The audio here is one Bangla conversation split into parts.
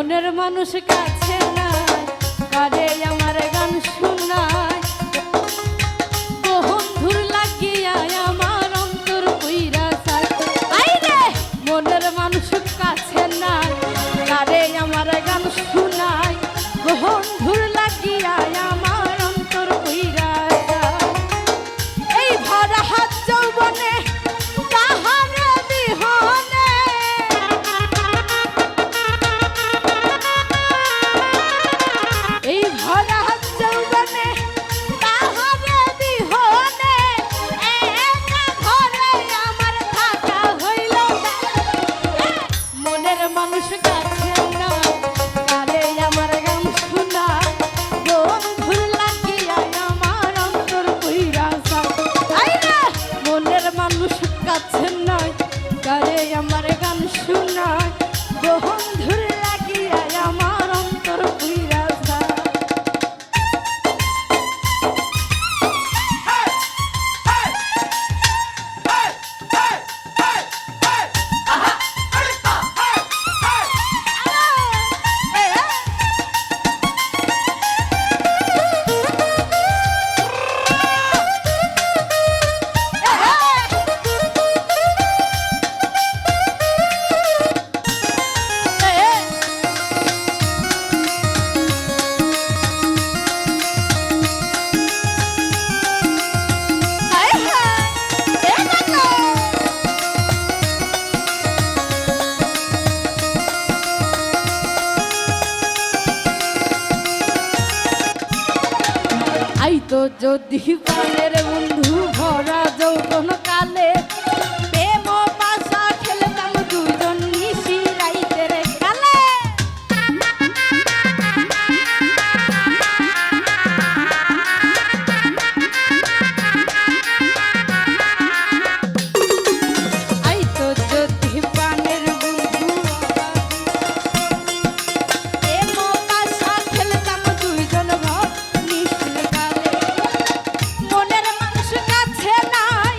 মনের মানুষ কাছে নাই, কারে আমার গান শোনায়, বন্ধুর লাগিয়া আমার অন্তর কইরা যায়। আইরে মনের মানুষ কাছে নাই, কারে আমার গান শোনায়, বন্ধুর লাগিয়া আমার অন্তর কইরা যায়। এই ভরা হাত যৌবনে তাহারে বিহনে, এই ভরা হাত যৌবনে তাহারে বিহনে, একা ঘরে আমার থাকা হইল না। মনের মানুষ কাছে না, কারে আমার গান শোনায়, বন্ধুর লাগিয়া আমার অন্তর কইরা যায়। আইরে মনের মানুষ কাছে নয়, কারে আমার গান শোনায়, বন্ধুর লাগিয়া আমার অন্তর কইরা যায়। আই তো যদি প্রাণের বন্ধু ভরা যৌবন কালে, প্রেম পাশা খেলতাম দুজন নিশি রাইতের কালে। আই তো যদি প্রাণের বন্ধু প্রেম পাশা খেলতাম দুইজন নিশি কালে। মনের মানুষ কাছে নাই,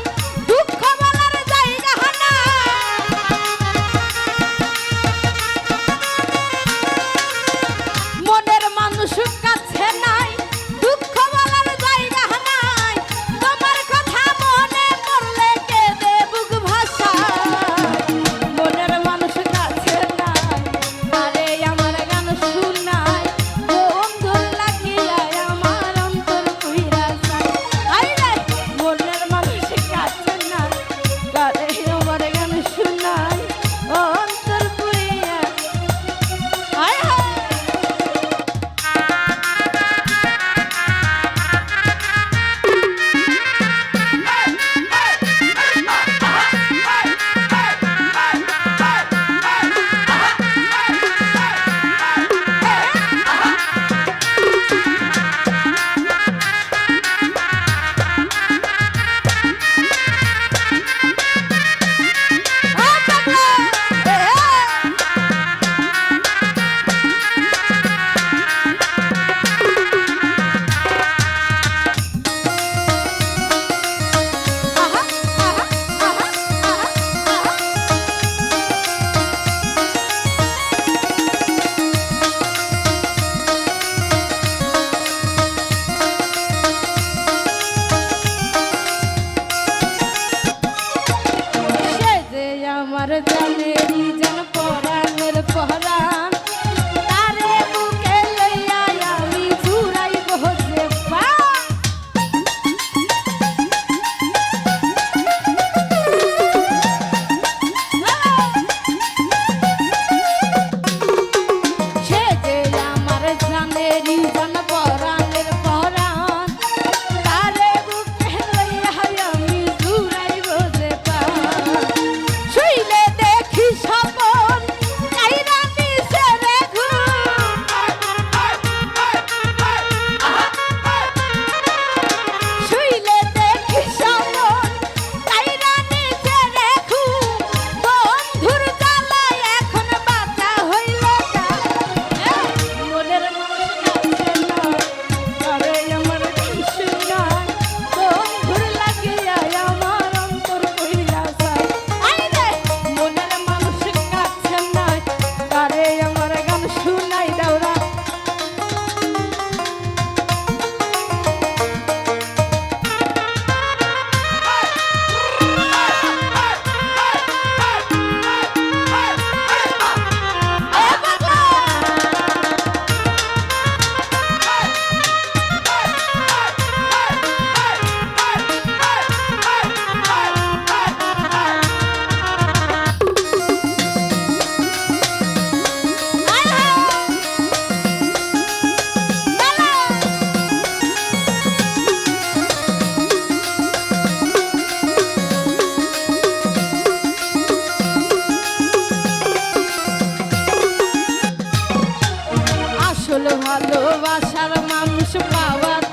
ভালোবাসার মানুষ পাওয়া